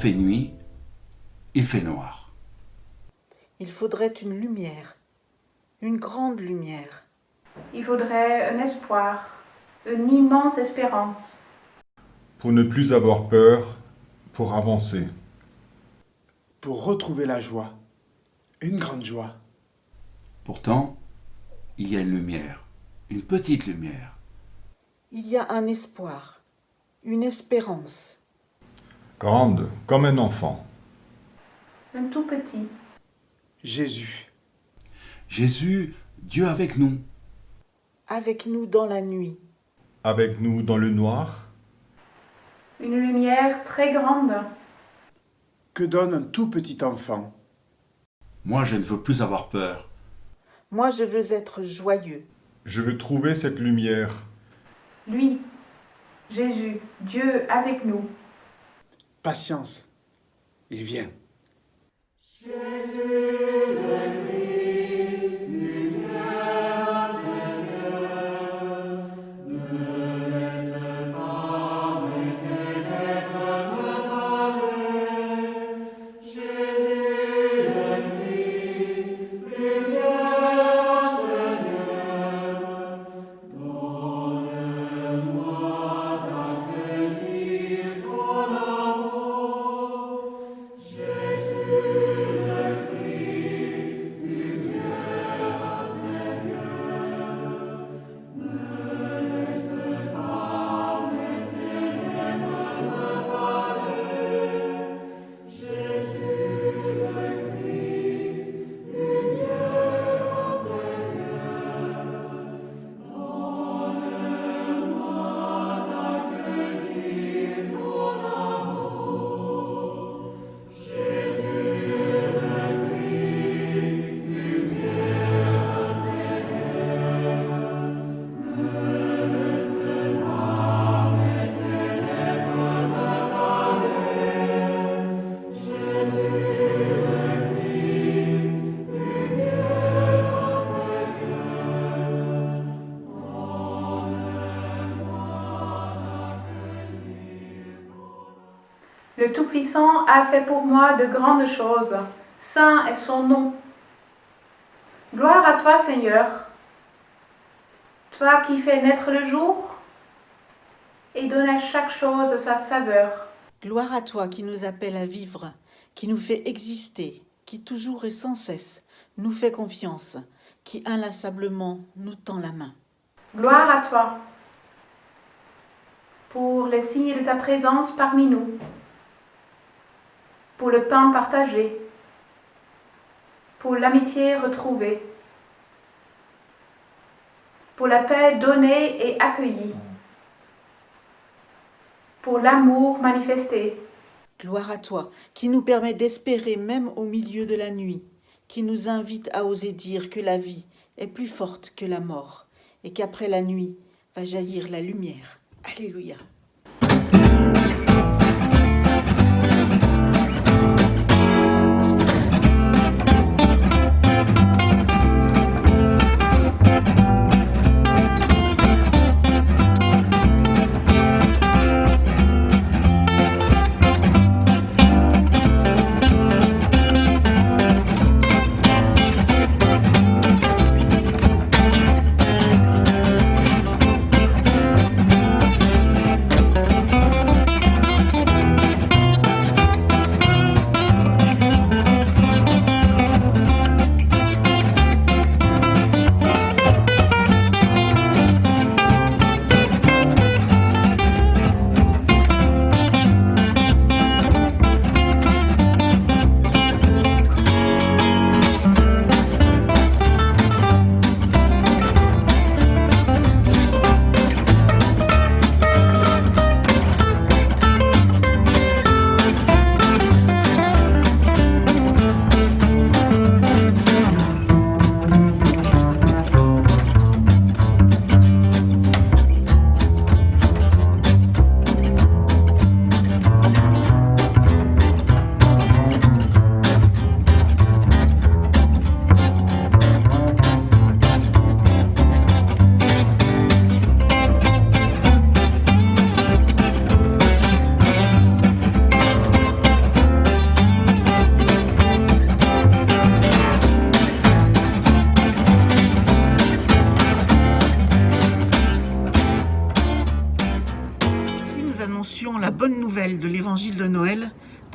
fait nuit, il fait noir. Il faudrait une lumière, une grande lumière. Il faudrait un espoir, une immense espérance. Pour ne plus avoir peur, pour avancer. Pour retrouver la joie, une grande joie. Pourtant, il y a une lumière, une petite lumière. Il y a un espoir, une espérance. Grande, comme un enfant. Un tout petit. Jésus, Jésus, Dieu avec nous. Avec nous dans la nuit. Avec nous dans le noir. Une lumière très grande. que donne un tout petit enfant. Moi, je ne veux plus avoir peur. Moi, je veux être joyeux. Je veux trouver cette lumière. Lui, Jésus, Dieu avec nous. Patience, il vient. Le Tout-Puissant a fait pour moi de grandes choses. Saint est son nom. Gloire à toi, Seigneur. Toi qui fais naître le jour et donnes à chaque chose sa saveur. Gloire à toi qui nous appelle à vivre, qui nous fait exister, qui toujours et sans cesse nous fait confiance, qui inlassablement nous tend la main. Gloire à toi pour les signes de ta présence parmi nous, pour le pain partagé, pour l'amitié retrouvée, pour la paix donnée et accueillie, pour l'amour manifesté. Gloire à toi qui nous permet d'espérer même au milieu de la nuit, qui nous invite à oser dire que la vie est plus forte que la mort et qu'après la nuit va jaillir la lumière. Alléluia.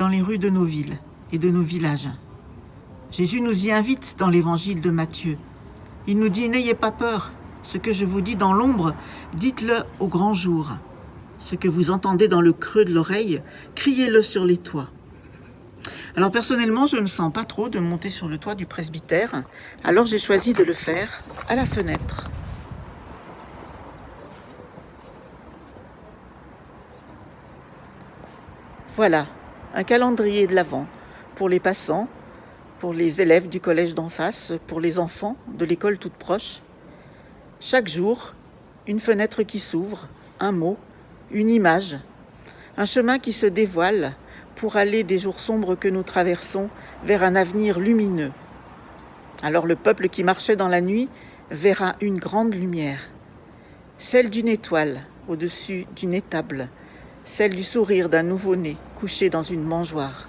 dans les rues de nos villes et de nos villages. Jésus nous y invite dans l'évangile de Matthieu. Il nous dit « N'ayez pas peur, ce que je vous dis dans l'ombre, dites-le au grand jour. Ce que vous entendez dans le creux de l'oreille, criez-le sur les toits. » Alors personnellement, je ne me sens pas trop de monter sur le toit du presbytère, alors j'ai choisi de le faire à la fenêtre. Voilà, un calendrier de l'Avent pour les passants, pour les élèves du collège d'en face, pour les enfants de l'école toute proche. Chaque jour, une fenêtre qui s'ouvre, un mot, une image, un chemin qui se dévoile pour aller des jours sombres que nous traversons vers un avenir lumineux. Alors le peuple qui marchait dans la nuit verra une grande lumière, celle d'une étoile au-dessus d'une étable, celle du sourire d'un nouveau-né couché dans une mangeoire.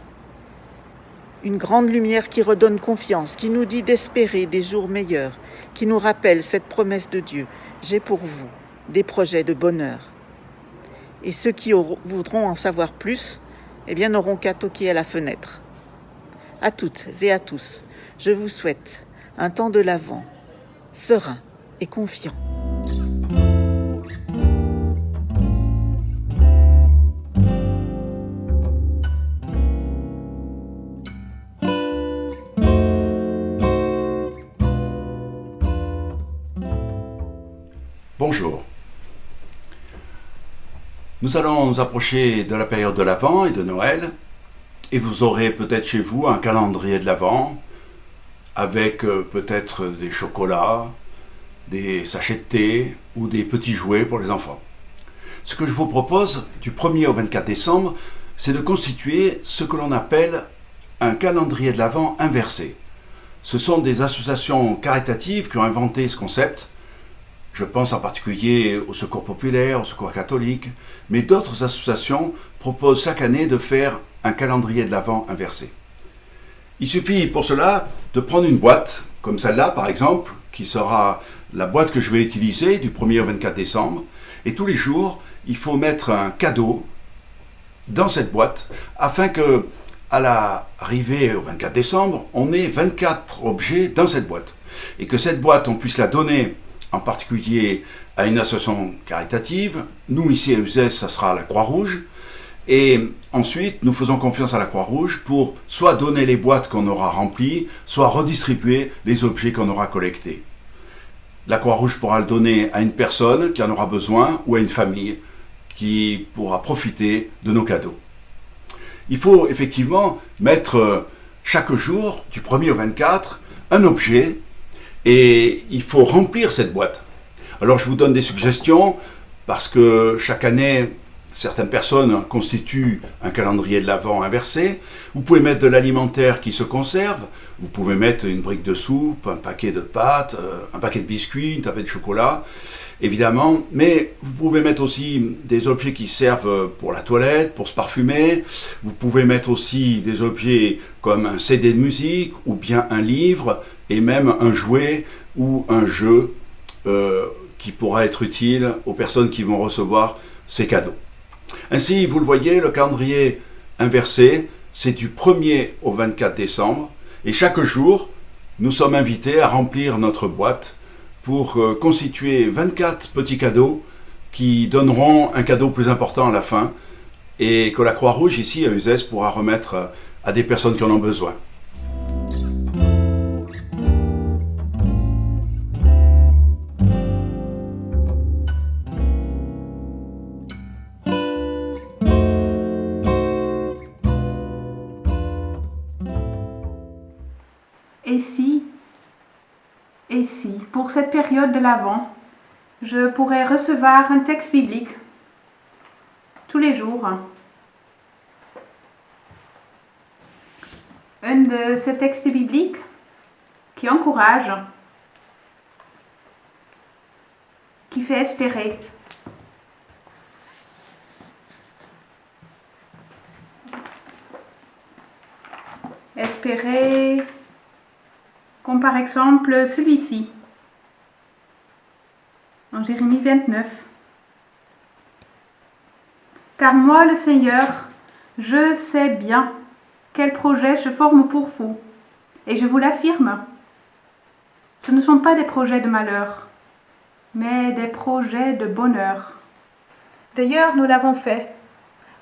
Une grande lumière qui redonne confiance, qui nous dit d'espérer des jours meilleurs, qui nous rappelle cette promesse de Dieu. J'ai pour vous des projets de bonheur. Et ceux qui voudront en savoir plus, n'auront qu'à toquer à la fenêtre. À toutes et à tous, je vous souhaite un temps de l'Avent, serein et confiant. Bonjour. Nous allons nous approcher de la période de l'Avent et de Noël, et vous aurez peut-être chez vous un calendrier de l'Avent avec peut-être des chocolats, des sachets de thé ou des petits jouets pour les enfants. Ce que je vous propose du 1er au 24 décembre, c'est de constituer ce que l'on appelle un calendrier de l'Avent inversé. Ce sont des associations caritatives qui ont inventé ce concept. Je pense en particulier au Secours populaire, au Secours catholique, mais d'autres associations proposent chaque année de faire un calendrier de l'Avent inversé. Il suffit pour cela de prendre une boîte, comme celle-là par exemple, qui sera la boîte que je vais utiliser du 1er au 24 décembre, et tous les jours, il faut mettre un cadeau dans cette boîte, afin que, à l'arrivée au 24 décembre, on ait 24 objets dans cette boîte, et que cette boîte, on puisse la donner en particulier à une association caritative. Nous, ici à Uzès, ça sera la Croix-Rouge. Et ensuite, nous faisons confiance à la Croix-Rouge pour soit donner les boîtes qu'on aura remplies, soit redistribuer les objets qu'on aura collectés. La Croix-Rouge pourra le donner à une personne qui en aura besoin ou à une famille qui pourra profiter de nos cadeaux. Il faut effectivement mettre chaque jour, du 1er au 24, un objet. Et il faut remplir cette boîte. Alors je vous donne des suggestions, parce que chaque année, certaines personnes constituent un calendrier de l'Avent inversé. Vous pouvez mettre de l'alimentaire qui se conserve, vous pouvez mettre une brique de soupe, un paquet de pâtes, un paquet de biscuits, une tablette de chocolat, évidemment. Mais vous pouvez mettre aussi des objets qui servent pour la toilette, pour se parfumer. Vous pouvez mettre aussi des objets comme un CD de musique, ou bien un livre, et même un jouet ou un jeu qui pourra être utile aux personnes qui vont recevoir ces cadeaux. Ainsi, vous le voyez, le calendrier inversé, c'est du 1er au 24 décembre, et chaque jour, nous sommes invités à remplir notre boîte pour constituer 24 petits cadeaux qui donneront un cadeau plus important à la fin, et que la Croix-Rouge ici à Uzès pourra remettre à des personnes qui en ont besoin. Et si, pour cette période de l'Avent, je pourrais recevoir un texte biblique tous les jours. Un de ces textes bibliques qui encourage, qui fait espérer. Espérer, comme par exemple celui-ci, en Jérémie 29. Car moi, le Seigneur, je sais bien quels projets se forment pour vous. Et je vous l'affirme, ce ne sont pas des projets de malheur, mais des projets de bonheur. D'ailleurs, nous l'avons fait.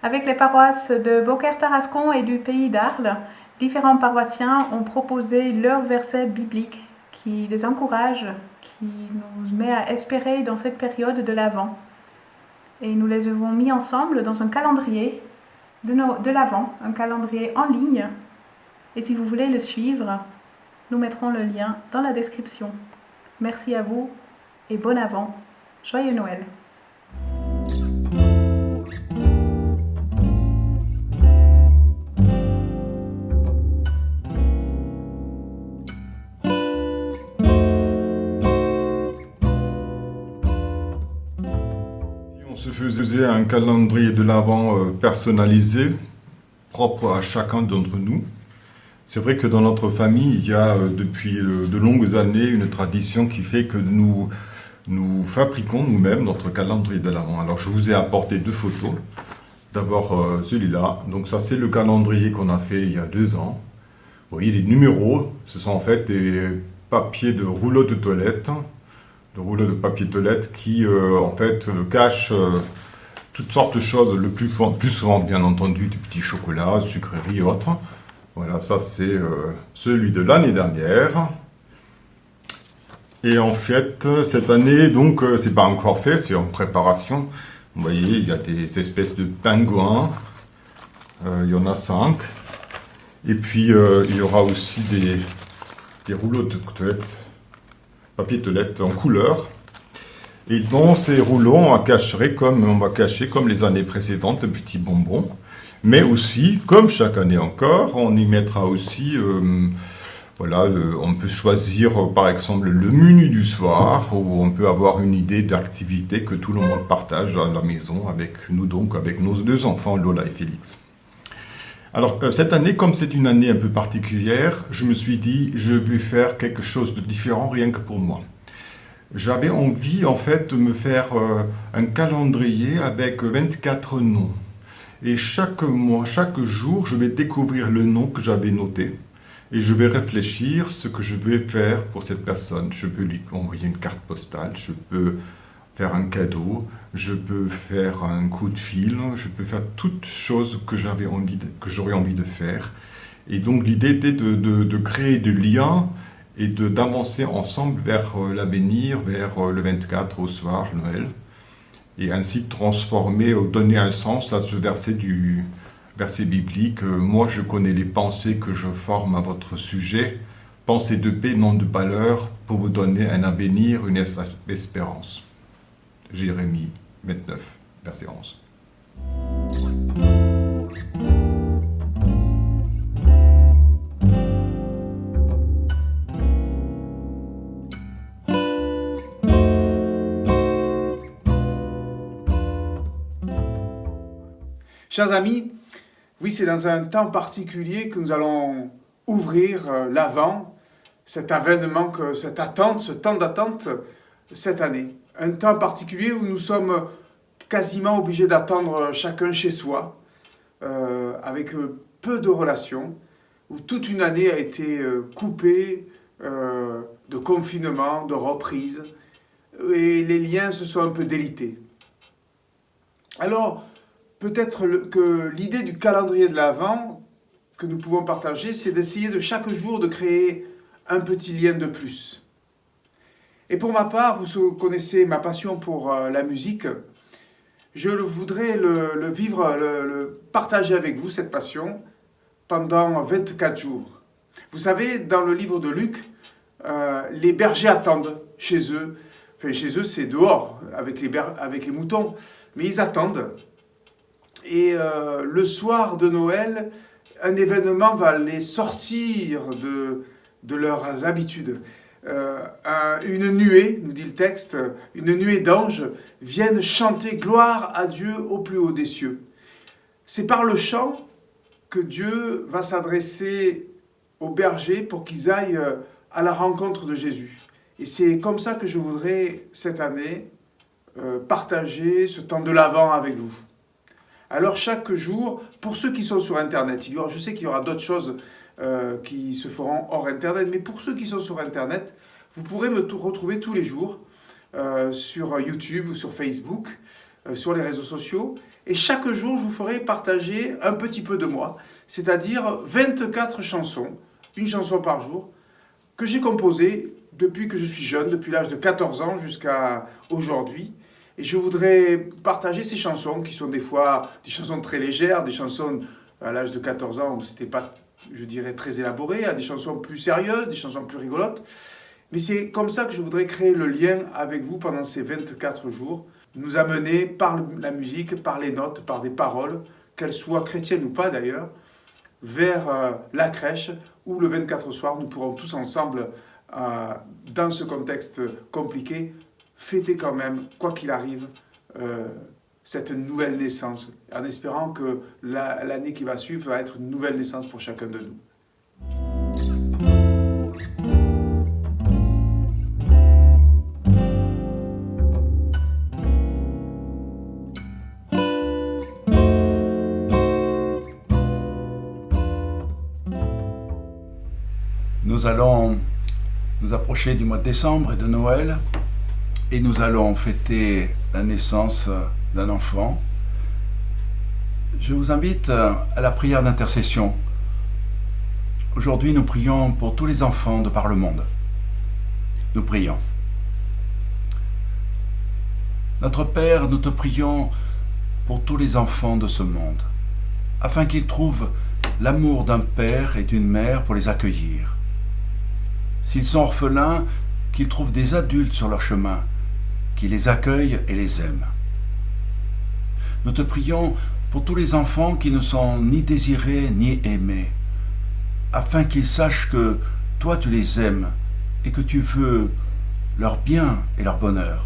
Avec les paroisses de Beaucaire-Tarascon et du Pays d'Arles, différents paroissiens ont proposé leurs versets bibliques qui les encouragent, qui nous met à espérer dans cette période de l'Avent. Et nous les avons mis ensemble dans un calendrier de l'Avent, un calendrier en ligne. Et si vous voulez le suivre, nous mettrons le lien dans la description. Merci à vous et bon Avent. Joyeux Noël. Si on se faisait un calendrier de l'Avent personnalisé, propre à chacun d'entre nous, c'est vrai que dans notre famille, il y a depuis de longues années une tradition qui fait que nous fabriquons nous-mêmes notre calendrier de l'Avent. Alors je vous ai apporté 2 photos. D'abord celui-là, donc ça c'est le calendrier qu'on a fait il y a 2 ans. Vous voyez les numéros, ce sont en fait des papiers de rouleaux de toilette, papier toilette qui en fait cachent toutes sortes de choses, le plus souvent bien entendu du petit chocolat, sucreries et autres. Voilà, ça c'est celui de l'année dernière. Et en fait, cette année, donc, c'est pas encore fait, c'est en préparation. Vous voyez, il y a des espèces de pingouins. Il y en a 5. Et puis, il y aura aussi des rouleaux de toilette, papier toilette en couleur. Et dans ces rouleaux, on va cacher, comme les années précédentes, un petit bonbon. Mais aussi, comme chaque année encore, on y mettra aussi, on peut choisir par exemple le menu du soir, où on peut avoir une idée d'activité que tout le monde partage à la maison avec nous, donc avec nos 2 enfants, Lola et Félix. Alors cette année, comme c'est une année un peu particulière, je me suis dit, je vais faire quelque chose de différent rien que pour moi. J'avais envie en fait de me faire un calendrier avec 24 noms. Et chaque mois, chaque jour, je vais découvrir le nom que j'avais noté. Et je vais réfléchir ce que je vais faire pour cette personne. Je peux lui envoyer une carte postale, je peux faire un cadeau, je peux faire un coup de fil, je peux faire toutes choses que j'aurais envie de faire. Et donc l'idée était de créer des liens et d'avancer ensemble vers l'avenir, vers le 24 au soir, Noël. Et ainsi transformer, donner un sens à ce verset biblique. Moi, je connais les pensées que je forme à votre sujet, pensées de paix, non de malheur, pour vous donner un avenir, une espérance. Jérémie 29, verset 11. Chers amis, oui, c'est dans un temps particulier que nous allons ouvrir l'Avent, cet avènement, cette attente, ce temps d'attente cette année. Un temps particulier où nous sommes quasiment obligés d'attendre chacun chez soi, avec peu de relations, où toute une année a été coupée de confinement, de reprise, et les liens se sont un peu délités. Alors, peut-être que l'idée du calendrier de l'Avent que nous pouvons partager, c'est d'essayer de chaque jour de créer un petit lien de plus. Et pour ma part, vous connaissez ma passion pour la musique. Je voudrais le vivre, le partager avec vous, cette passion, pendant 24 jours. Vous savez, dans le livre de Luc, les bergers attendent chez eux. Enfin, chez eux, c'est dehors, avec les moutons. Mais ils attendent. Et le soir de Noël, un événement va les sortir de leurs habitudes. Une nuée, nous dit le texte, une nuée d'anges viennent chanter gloire à Dieu au plus haut des cieux. C'est par le chant que Dieu va s'adresser aux bergers pour qu'ils aillent à la rencontre de Jésus. Et c'est comme ça que je voudrais cette année partager ce temps de l'Avent avec vous. Alors chaque jour, pour ceux qui sont sur Internet, je sais qu'il y aura d'autres choses qui se feront hors Internet, mais pour ceux qui sont sur Internet, vous pourrez me retrouver tous les jours sur YouTube ou sur Facebook, sur les réseaux sociaux. Et chaque jour, je vous ferai partager un petit peu de moi, c'est-à-dire 24 chansons, une chanson par jour, que j'ai composées depuis que je suis jeune, depuis l'âge de 14 ans jusqu'à aujourd'hui. Et je voudrais partager ces chansons qui sont des fois des chansons très légères, des chansons à l'âge de 14 ans où c'était pas, je dirais, très élaboré, à des chansons plus sérieuses, des chansons plus rigolotes. Mais c'est comme ça que je voudrais créer le lien avec vous pendant ces 24 jours, nous amener par la musique, par les notes, par des paroles, qu'elles soient chrétiennes ou pas d'ailleurs, vers la crèche où le 24 soir, nous pourrons tous ensemble, dans ce contexte compliqué, fêter quand même, quoi qu'il arrive, cette nouvelle naissance, en espérant que l'année qui va suivre va être une nouvelle naissance pour chacun de nous. Nous allons nous approcher du mois de décembre et de Noël, et nous allons fêter la naissance d'un enfant. Je vous invite à la prière d'intercession. Aujourd'hui, nous prions pour tous les enfants de par le monde. Nous prions. Notre Père, nous te prions pour tous les enfants de ce monde, afin qu'ils trouvent l'amour d'un père et d'une mère pour les accueillir. S'ils sont orphelins, qu'ils trouvent des adultes sur leur chemin, qui les accueillent et les aiment. Nous te prions pour tous les enfants qui ne sont ni désirés ni aimés, afin qu'ils sachent que toi tu les aimes et que tu veux leur bien et leur bonheur.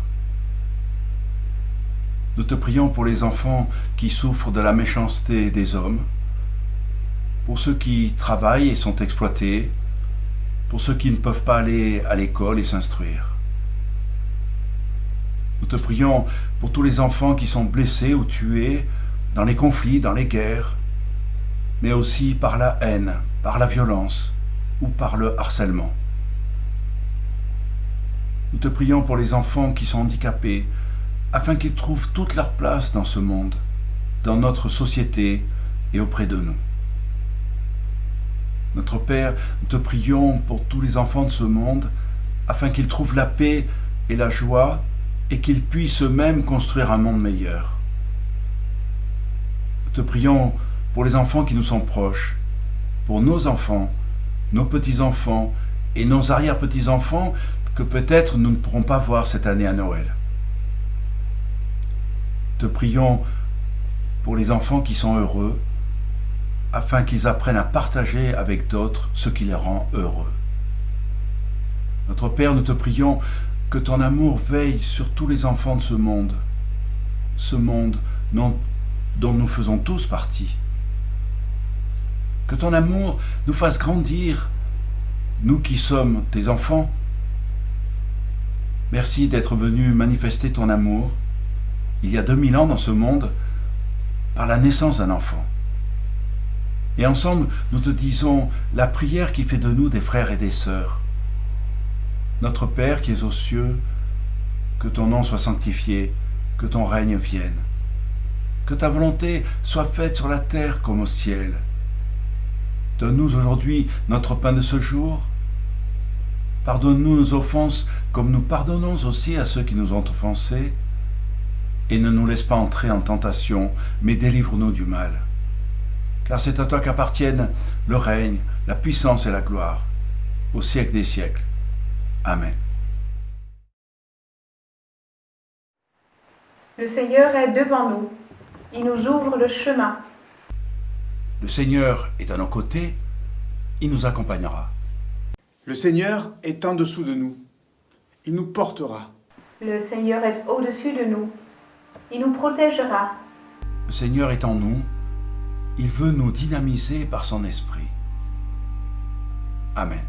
Nous te prions pour les enfants qui souffrent de la méchanceté des hommes, pour ceux qui travaillent et sont exploités, pour ceux qui ne peuvent pas aller à l'école et s'instruire. Nous te prions pour tous les enfants qui sont blessés ou tués dans les conflits, dans les guerres, mais aussi par la haine, par la violence ou par le harcèlement. Nous te prions pour les enfants qui sont handicapés, afin qu'ils trouvent toute leur place dans ce monde, dans notre société et auprès de nous. Notre Père, nous te prions pour tous les enfants de ce monde, afin qu'ils trouvent la paix et la joie, et qu'ils puissent eux-mêmes construire un monde meilleur. Nous te prions pour les enfants qui nous sont proches, pour nos enfants, nos petits-enfants et nos arrière-petits-enfants que peut-être nous ne pourrons pas voir cette année à Noël. Te prions pour les enfants qui sont heureux, afin qu'ils apprennent à partager avec d'autres ce qui les rend heureux. Notre Père, nous te prions que ton amour veille sur tous les enfants de ce monde dont nous faisons tous partie. Que ton amour nous fasse grandir, nous qui sommes tes enfants. Merci d'être venu manifester ton amour, il y a 2000 ans dans ce monde, par la naissance d'un enfant. Et ensemble, nous te disons la prière qui fait de nous des frères et des sœurs. Notre Père qui es aux cieux, que ton nom soit sanctifié, que ton règne vienne. Que ta volonté soit faite sur la terre comme au ciel. Donne-nous aujourd'hui notre pain de ce jour. Pardonne-nous nos offenses comme nous pardonnons aussi à ceux qui nous ont offensés. Et ne nous laisse pas entrer en tentation, mais délivre-nous du mal. Car c'est à toi qu'appartiennent le règne, la puissance et la gloire, au siècle des siècles. Amen. Le Seigneur est devant nous. Il nous ouvre le chemin. Le Seigneur est à nos côtés, il nous accompagnera. Le Seigneur est en dessous de nous. Il nous portera. Le Seigneur est au-dessus de nous. Il nous protégera. Le Seigneur est en nous, il veut nous dynamiser par son esprit. Amen.